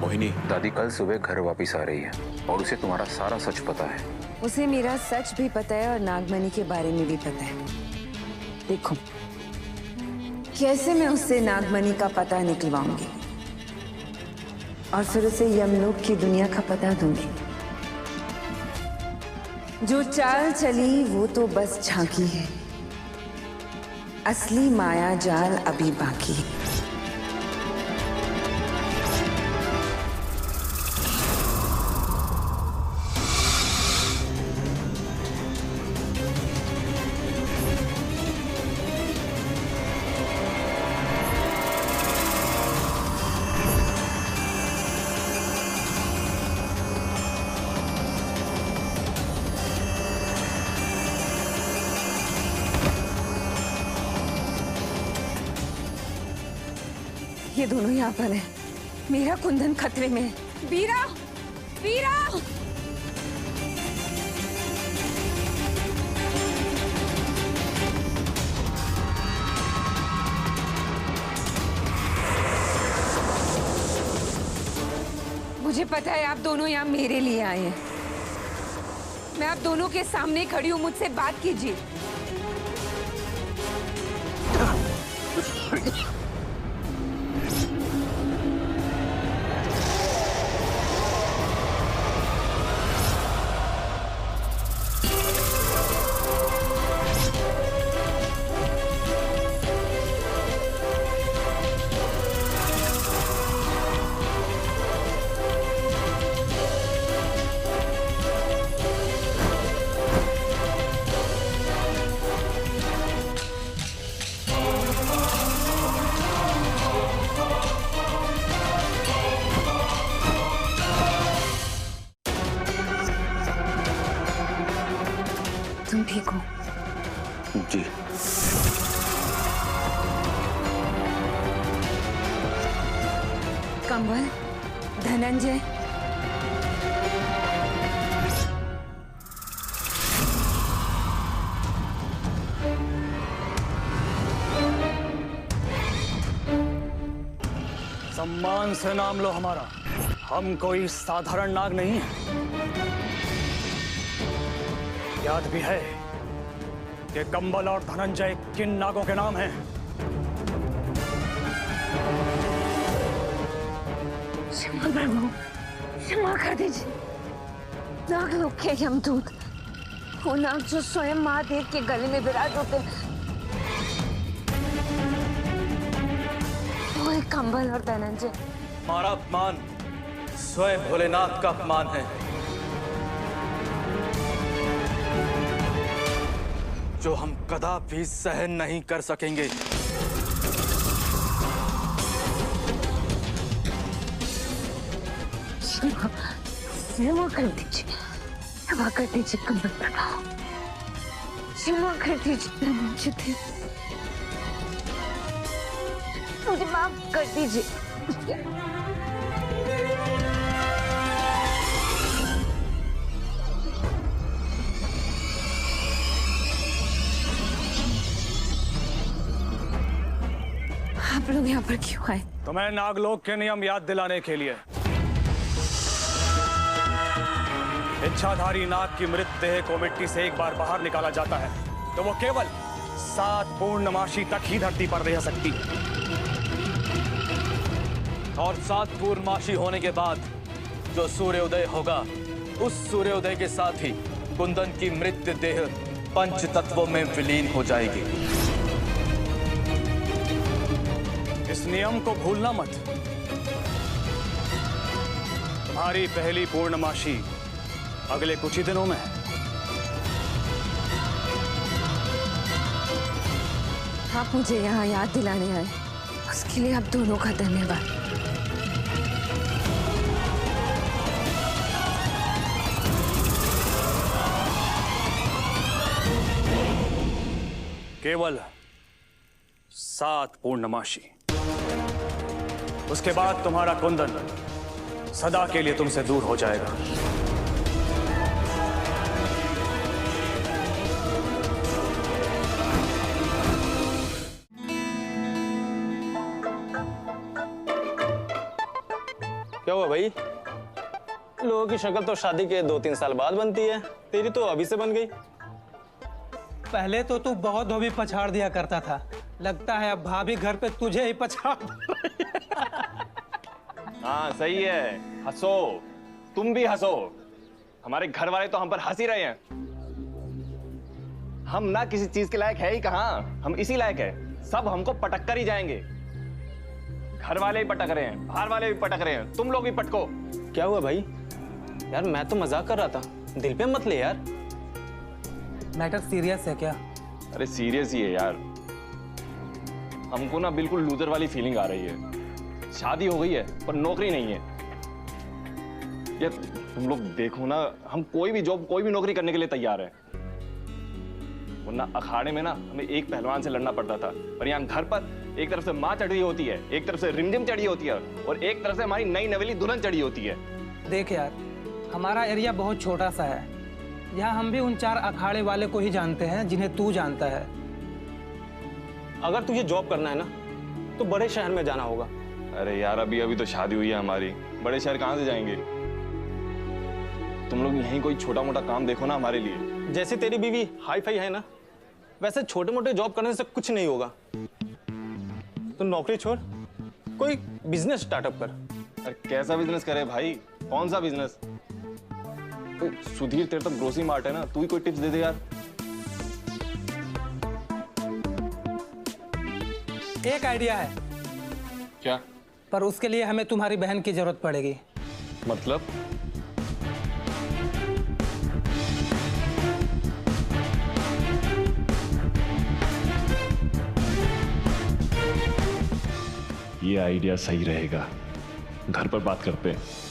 मोहिनी, दादी कल सुबह घर वापस आ रही है और उसे तुम्हारा सारा सच पता है। उसे मेरा सच भी पता है और नागमणि के बारे में भी पता है। देखो कैसे मैं उससे नागमणि का पता निकलवाऊंगी और फिर उसे यमलोक की दुनिया का पता दूंगी। जो चाल चली वो तो बस झांकी है, असली माया जाल अभी बाकी है। ये दोनों यहाँ पर हैं। मेरा कुंदन खतरे में है। वीरा, वीरा! मुझे पता है आप दोनों यहाँ मेरे लिए आए हैं। मैं आप दोनों के सामने खड़ी हूँ, मुझसे बात कीजिए। तुम ठीक हो? जी। कंवल, धनंजय, सम्मान से नाम लो हमारा। हम कोई साधारण नाग नहीं है। याद भी है कि कंबल और धनंजय किन नागों के नाम हैं? क्षमा प्रभु, क्षमा कर दीजिए। नागलोक के यमदूत, वो नाग जो स्वयं महादेव के गले में विराज होते हैं, वो है कंबल और धनंजय। हमारा अपमान स्वयं भोलेनाथ का अपमान है, जो हम कदापि सहन नहीं कर सकेंगे। क्षमा कर दीजिए, क्षमा कर दीजिए कंबल प्रभु, क्षमा कर दीजिए धनंजय देव, मुझे माफ कर दीजिए। आप लोग यहाँ पर क्यों आए? तुम्हें नागलोक के नियम याद दिलाने के लिए। इच्छाधारी नाग की मृत देह को मिट्टी से एक बार बाहर निकाला जाता है तो वो केवल 7 पूर्णमासी तक ही धरती पर रह सकती है। और 7 पूर्णमासी होने के बाद जो सूर्योदय होगा, उस सूर्योदय के साथ ही कुंदन की मृत देह पंच तत्वों में विलीन हो जाएगी। इस नियम को भूलना मत। तुम्हारी पहली पूर्णमासी अगले कुछ ही दिनों में है। आप मुझे यहाँ याद दिलाने आए, उसके लिए आप दोनों का धन्यवाद। केवल 7 पूर्णमासी, उसके बाद तुम्हारा कुंदन सदा के लिए तुमसे दूर हो जाएगा। क्या हुआ भाई? लोगों की शक्ल तो शादी के 2-3 साल बाद बनती है, तेरी तो अभी से बन गई। पहले तो तू बहुत धोबी पछाड़ दिया करता था, लगता है अब भाभी घर पे तुझे ही पछाड़ रही है। हाँ सही है, हंसो, तुम भी हंसो। हमारे घर वाले तो हम पर हंस ही रहे हैं। हम ना किसी चीज के लायक है ही कहां, हम इसी लायक है। सब हमको पटक कर ही जाएंगे। घर वाले भी पटक रहे हैं, बाहर वाले भी पटक रहे हैं, तुम लोग भी पटको। क्या हुआ भाई? यार मैं तो मजाक कर रहा था, दिल पे मत ले यार। मैटर सीरियस है क्या? अरे सीरियस ही है यार। हमको ना बिल्कुल लूजर वाली फीलिंग आ रही है। शादी हो गई है पर नौकरी नहीं है। यार तुम लोग देखो ना, हम कोई भी जॉब, कोई भी नौकरी करने के लिए तैयार है। वरना अखाड़े में ना हमें एक पहलवान से लड़ना पड़ता था, पर यहाँ घर पर एक तरफ से माँ चढ़ी होती है, एक तरफ से रिमझिम चढ़ी होती है, और एक तरफ से हमारी नई नवेली दुल्हन चढ़ी होती है। देख यार, हमारा एरिया बहुत छोटा सा है। यहाँ हम भी उन 4 अखाड़े वाले को ही जानते हैं जिन्हें तू जानता है। अगर तुझे जॉब करना है ना तो बड़े शहर में जाना होगा। अरे यार अभी अभी तो शादी हुई है हमारी, बड़े शहर कहाँ से जाएंगे? तुम लोग यहीं कोई छोटा मोटा काम देखो ना हमारे लिए। जैसे तेरी बीवी हाई फाई है ना, वैसे छोटे मोटे जॉब करने से कुछ नहीं होगा। तो नौकरी छोड़, कोई बिजनेस स्टार्टअप कर। अरे कैसा बिजनेस करे भाई? कौन सा बिजनेस? सुधीर तेरे तो ग्रोसरी मार्ट है ना, तू ही कोई टिप्स दे दे यार। एक आइडिया है, क्या? पर उसके लिए हमें तुम्हारी बहन की जरूरत पड़ेगी। मतलब? ये आइडिया सही रहेगा, घर पर बात करते हैं।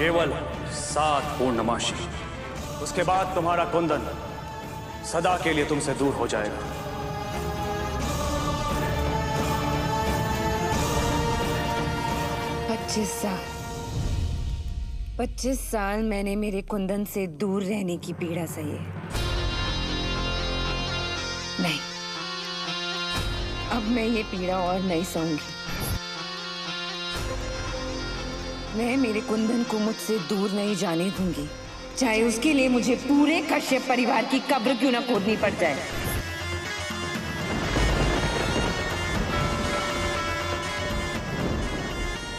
केवल 7 पूर्णमासी, उसके बाद तुम्हारा कुंदन सदा के लिए तुमसे दूर हो जाएगा। पच्चीस साल मैंने मेरे कुंदन से दूर रहने की पीड़ा सही है। नहीं, अब मैं ये पीड़ा और नहीं सहूंगी। मैं मेरे कुंदन को मुझसे दूर नहीं जाने दूंगी, चाहे उसके लिए मुझे पूरे कश्यप परिवार की कब्र क्यों ना खोदनी पड़ जाए।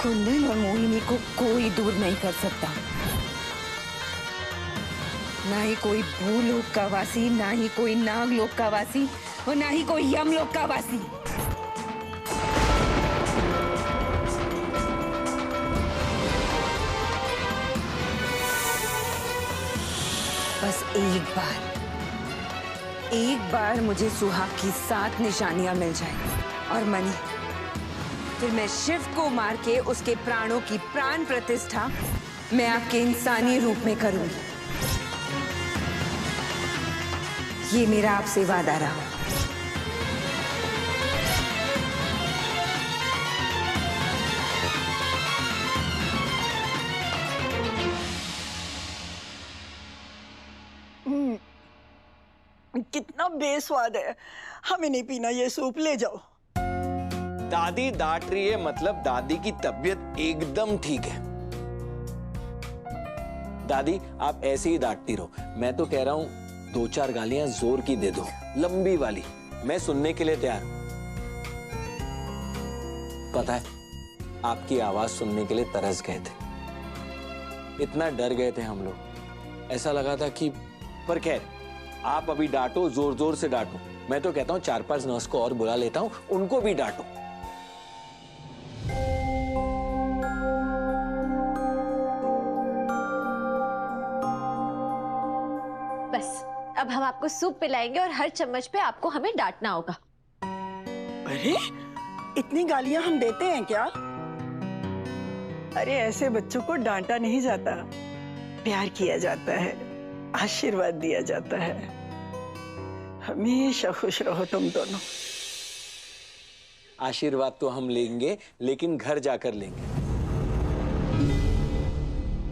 कुंदन और मोहिनी को कोई दूर नहीं कर सकता, ना ही कोई भूलोक का वासी, ना ही कोई नागलोक का वासी, और ना ही कोई यमलोक का वासी। बस एक बार मुझे सुहाग की 7 निशानियां मिल जाए और मनी, फिर मैं शिव को मार के उसके प्राणों की प्राण प्रतिष्ठा मैं आपके इंसानी रूप में करूंगी। ये मेरा आपसे वादा रहा। कितना बेस्वाद है, हमें नहीं पीना ये सूप, ले जाओ। दादी डांट रही है, मतलब दादी की तबीयत एकदम ठीक है। दादी आप ऐसे ही डांटती रहो, मैं तो कह रहा हूं 2-4 गालियां जोर की दे दो, लंबी वाली, मैं सुनने के लिए तैयार हूं। पता है आपकी आवाज सुनने के लिए तरस गए थे, इतना डर गए थे हम लोग, ऐसा लगा था कि, पर खैर आप अभी डांटो, जोर जोर से डांटो। मैं तो कहता हूं 4-5 नर्स को और बुला लेता हूं, उनको भी डांटो। बस अब हम आपको सूप पिलाएंगे और हर चम्मच पे आपको हमें डांटना होगा। अरे इतनी गालियां हम देते हैं क्या? अरे ऐसे बच्चों को डांटा नहीं जाता, प्यार किया जाता है, आशीर्वाद दिया जाता है। हमेशा खुश रहो तुम दोनों। आशीर्वाद तो हम लेंगे, लेकिन घर जाकर लेंगे।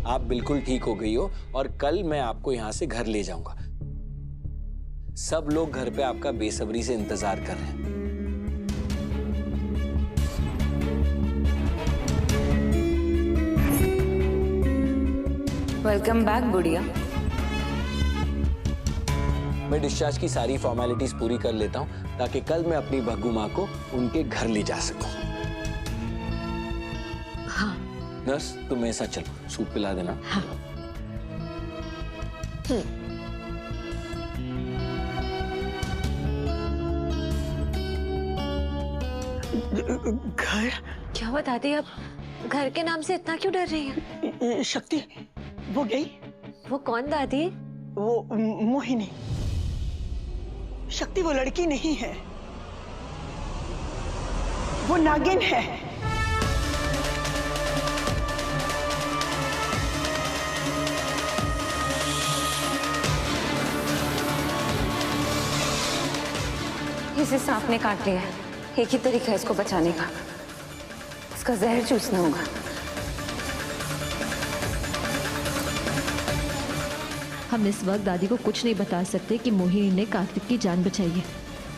आप बिल्कुल ठीक हो गई हो और कल मैं आपको यहां से घर ले जाऊंगा। सब लोग घर पे आपका बेसब्री से इंतजार कर रहे हैं। वेलकम बैक बुढ़िया। मैं डिस्चार्ज की सारी फॉर्मेलिटीज पूरी कर लेता हूं ताकि कल मैं अपनी भग्गू माँ को उनके घर ले जा सकूं। हाँ। नर्स तुम मेरे साथ चलो, सूप पिला देना। हाँ। घर? क्या हुआ दादी, अब घर के नाम से इतना क्यों डर रही हैं? शक्ति वो गई। वो कौन दादी? वो मोहिनी। शक्ति वो लड़की नहीं है, वो नागिन है। इसे सांप ने काट लिया है। एक ही तरीका है इसको बचाने का, उसका जहर चूसना होगा। हम इस वक्त दादी को कुछ नहीं बता सकते कि मोहिनी ने कार्तिक की जान बचाई है।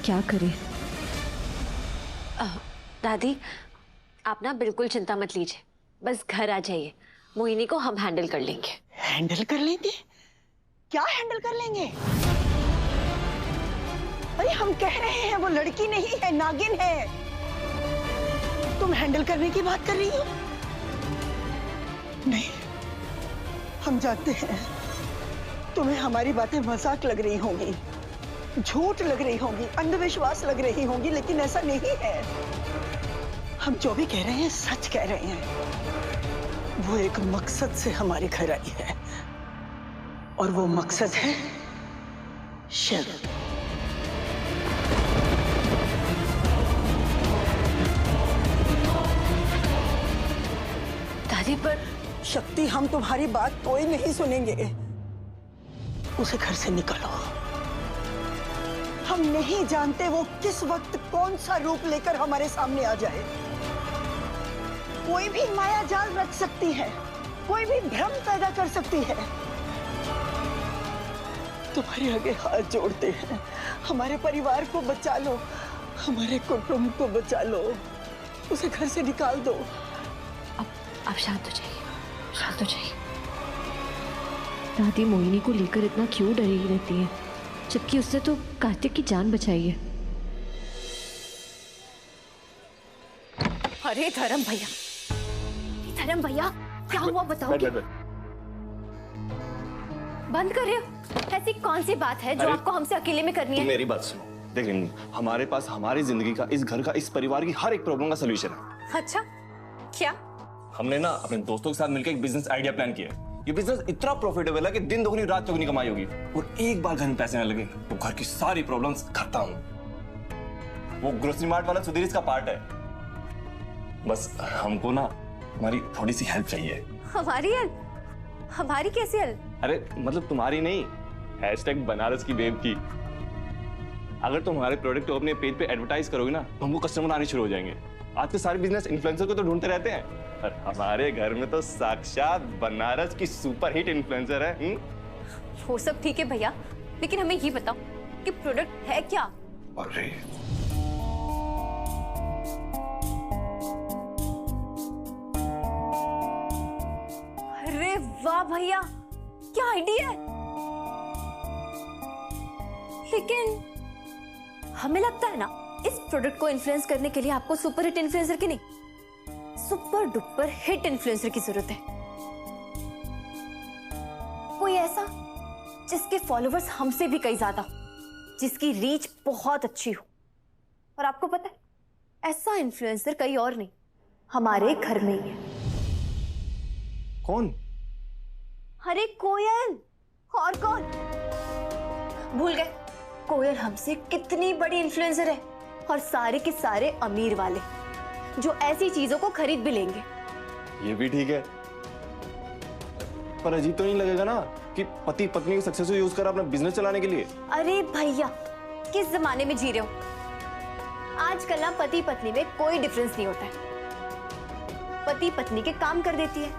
क्या करें? दादी आप ना बिल्कुल चिंता मत लीजिए, बस घर आ जाइए, मोहिनी को हम हैंडल कर लेंगे। हैंडल कर लेंगे? क्या हैंडल कर लेंगे? अरे हम कह रहे हैं वो लड़की नहीं है, नागिन है। तुम हैंडल करने की बात कर रही हो? नहीं, हम जानते हैं तुम्हें हमारी बातें मजाक लग रही होंगी, झूठ लग रही होंगी, अंधविश्वास लग रही होंगी, लेकिन ऐसा नहीं है। हम जो भी कह रहे हैं सच कह रहे हैं। वो एक मकसद से हमारे घर आई है और वो मकसद है शिव। दादी पर शक्ति, हम तुम्हारी बात कोई नहीं सुनेंगे। उसे घर से निकालो। हम नहीं जानते वो किस वक्त कौन सा रूप लेकर हमारे सामने आ जाए। कोई भी माया जाल रच सकती है, कोई भी भ्रम पैदा कर सकती है। तुम्हारे आगे हाथ जोड़ते हैं, हमारे परिवार को बचा लो, हमारे कुटुंब को बचा लो। उसे घर से निकाल दो। अब शांत हो जाइए, शांत हो जाइए। दादी मोहिनी को लेकर इतना क्यों डरी रहती है, जबकि उसने तो कार्तिक की जान बचाई है। अरे धर्म भैया, धर्म भैया क्या हुआ बताओगे? बंद करिए। ऐसी कौन सी बात है जो आपको हमसे अकेले में करनी है? मेरी बात सुनो, देख रिंकू, हमारे पास हमारी जिंदगी का, इस घर का, इस परिवार की हर एक प्रॉब्लम का सोल्यूशन है। अच्छा क्या? हमने ना अपने दोस्तों के साथ मिलकर एक बिजनेस आइडिया प्लान किया है। ये बिजनेस इतना प्रॉफिटेबल है कि दिन दोगुनी रात चौगुनी कमाई होगी, और एक बार घर में पैसे न लगे तो घर की सारी प्रॉब्लम्स खत्म। वो ग्रोसरी मार्ट वाला सुधीर इसका पार्ट है। बस हमको ना हमारी थोड़ी सी हेल्प चाहिए। हमारी हेल्प? हमारी कैसी हेल्प? अरे मतलब तुम्हारी नहीं, हैशटैग बनारस की बेब की। अगर तुम हमारे प्रोडक्ट को अपने पेज पे एडवर्टाइज करोगे ना तो हमको कस्टमर आने शुरू हो जाएंगे। आज के सारे बिजनेस इन्फ्लुएंसर को तो ढूंढते रहते हैं, और हमारे घर में तो साक्षात बनारस की सुपर हिट इन्फ्लुएंसर है। वो सब ठीक है भैया, लेकिन हमें ये बताओ कि प्रोडक्ट है क्या? अरे अरे वाह भैया, क्या आइडिया है। लेकिन हमें लगता है ना इस प्रोडक्ट को इन्फ्लुएंस करने के लिए आपको सुपर हिट इन्फ्लुएंसर की नहीं, सुपर डुपर हिट इन्फ्लुएंसर की जरूरत है। कोई ऐसा जिसके फॉलोवर्स हमसे भी कई ज्यादा, जिसकी रीच बहुत अच्छी हो। और आपको पता है ऐसा इन्फ्लुएंसर कहीं और नहीं, हमारे घर में ही है। कौन? अरे कोयल। और कौन? भूल गए? कोयल हमसे कितनी बड़ी इन्फ्लुएंसर है, और सारे के सारे अमीर वाले जो ऐसी चीजों को खरीद भी लेंगे। ये भी ठीक है, पर अजीब तो नहीं लगेगा ना कि पति पत्नी की सक्सेस को यूज कर अपना बिजनेस चलाने के लिए? अरे भैया, किस जमाने में जी रहे हो? आजकल ना पति पत्नी में कोई डिफरेंस नहीं होता है। पति पत्नी के काम कर देती है।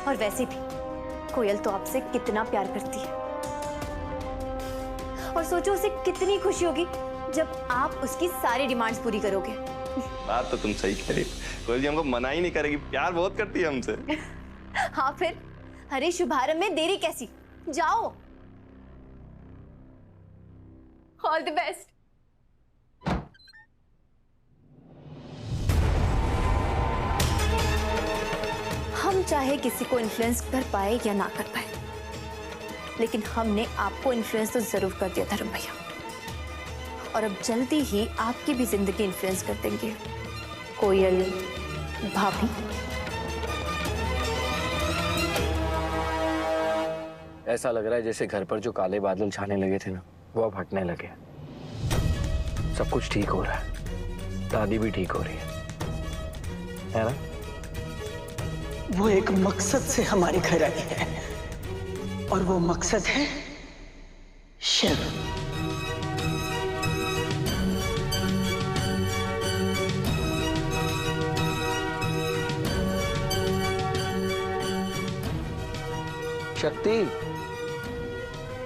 और वैसे भी कोयल तो आपसे कितना प्यार करती है, और सोचो उसे कितनी खुशी होगी जब आप उसकी सारी डिमांड्स पूरी करोगे। बात तो तुम सही कह रही हो, कोयल जी हमको मना ही नहीं करेगी, प्यार बहुत करती है हमसे। हाँ फिर, अरे शुभारंभ में देरी कैसी, जाओ। All the best. हम चाहे किसी को इन्फ्लुएंस कर पाए या ना कर पाए, लेकिन हमने आपको इन्फ्लुएंस तो जरूर कर दिया धर्म भैया, और अब जल्दी ही आपकी भी जिंदगी इन्फ्लुएंस कर देंगे कोयल भाभी। ऐसा लग रहा है जैसे घर पर जो काले बादल छाने लगे थे ना, वो अब हटने लगे। सब कुछ ठीक हो रहा है, दादी भी ठीक हो रही है ना? वो एक मकसद से हमारे घर आई है, और वो मकसद है शिव। शक्ति,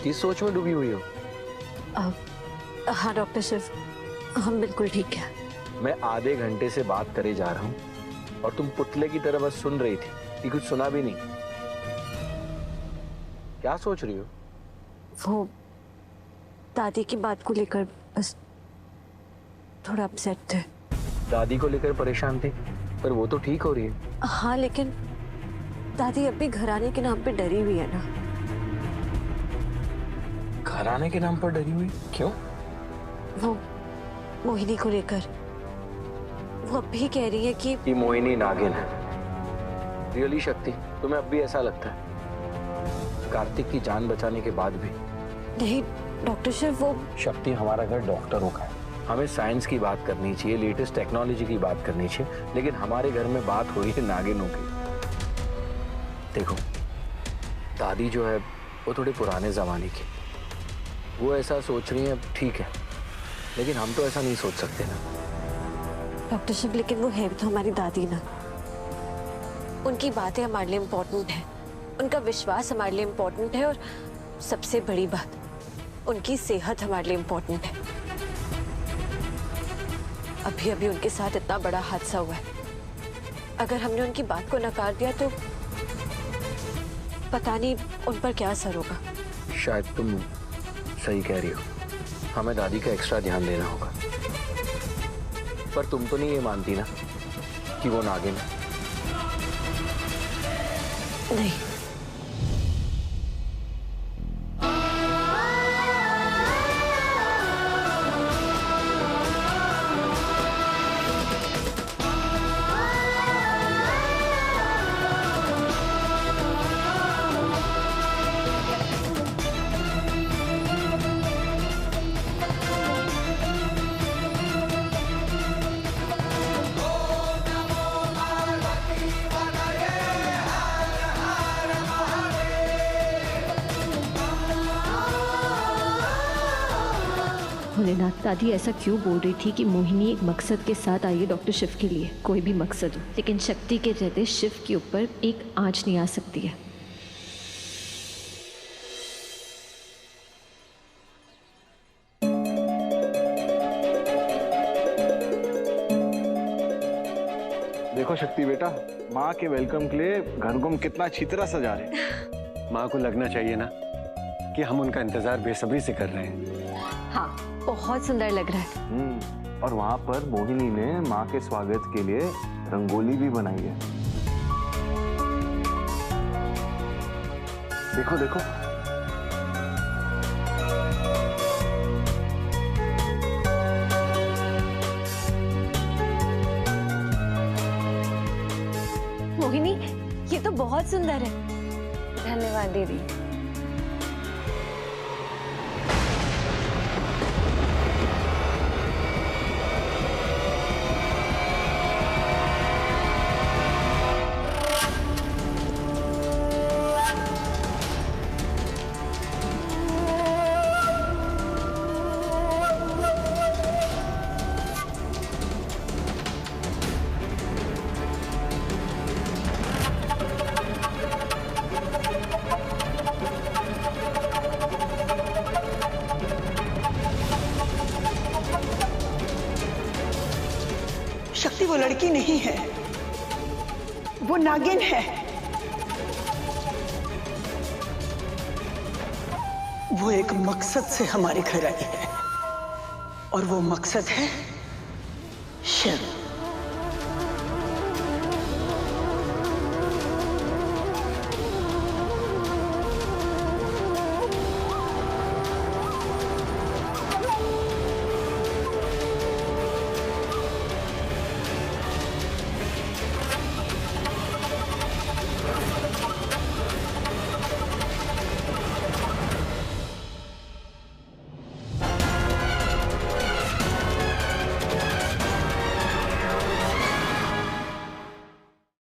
किस सोच में डूबी हुई हो? हाँ डॉक्टर शिव, हम बिल्कुल ठीक है। मैं आधे घंटे से बात करे जा रहा हूँ और तुम पुतले की तरह बस सुन रही थी कि कुछ सुना भी नहीं। क्या सोच रही हो? वो दादी की बात को लेकर बस थोड़ा अपसेट थे। दादी को लेकर परेशान थे, पर वो तो ठीक हो रही है। हाँ लेकिन दादी अब भी घर आने के नाम पे डरी हुई है ना। घर आने के नाम पर डरी हुई? क्यों? वो मोहिनी को लेकर वो अब भी कह रही है कि मोहिनी नागिन है। रियली शक्ति, तुम्हें अब भी ऐसा लगता है? कार्तिक की जान बचाने के बाद भी? नहीं डॉक्टर शिव, वो शक्ति, हमारा घर डॉक्टरों का है, हमें साइंस की बात करनी चाहिए, लेटेस्ट टेक्नोलॉजी की बात करनी चाहिए, लेकिन हमारे घर में बात हो रही है नागिनों की। देखो, दादी जो है वो थोड़े पुराने जमाने की, वो ऐसा सोच रही है, ठीक है, लेकिन हम तो ऐसा नहीं सोच सकते ना डॉक्टर शिव। लेकिन वो है तो हमारी दादी ना, उनकी बातें हमारे लिए इम्पोर्टेंट है, उनका विश्वास हमारे लिए इम्पोर्टेंट है, और सबसे बड़ी बात उनकी सेहत हमारे लिए इम्पोर्टेंट है। अभी अभी उनके साथ इतना बड़ा हादसा हुआ है, अगर हमने उनकी बात को नकार दिया तो पता नहीं उन पर क्या असर होगा। शायद तुम सही कह रही हो, हमें दादी का एक्स्ट्रा ध्यान देना होगा। पर तुम तो नहीं ये मानती ना कि वो नागिन है? नहीं। भोलेनाथ, दादी ऐसा क्यों बोल रही थी कि मोहिनी एक मकसद के साथ आई है डॉक्टर शिव के लिए? कोई भी मकसद हो, लेकिन शक्ति के रहते शिव के ऊपर एक आंच नहीं आ सकती है। देखो शक्ति बेटा, माँ के वेलकम के लिए घर को हम कितना अच्छी तरह सजा रहे हैं। माँ को लगना चाहिए ना कि हम उनका इंतजार बेसब्री से कर रहे हैं। हाँ, बहुत सुंदर लग रहा है। और वहाँ पर मोहिनी ने माँ के स्वागत के लिए रंगोली भी बनाई है। देखो देखो। मोहिनी, ये तो बहुत सुंदर है। धन्यवाद दीदी। शक्ति वो लड़की नहीं है, वो नागिन है। वो एक मकसद से हमारे घर आई है और वो मकसद है शिव।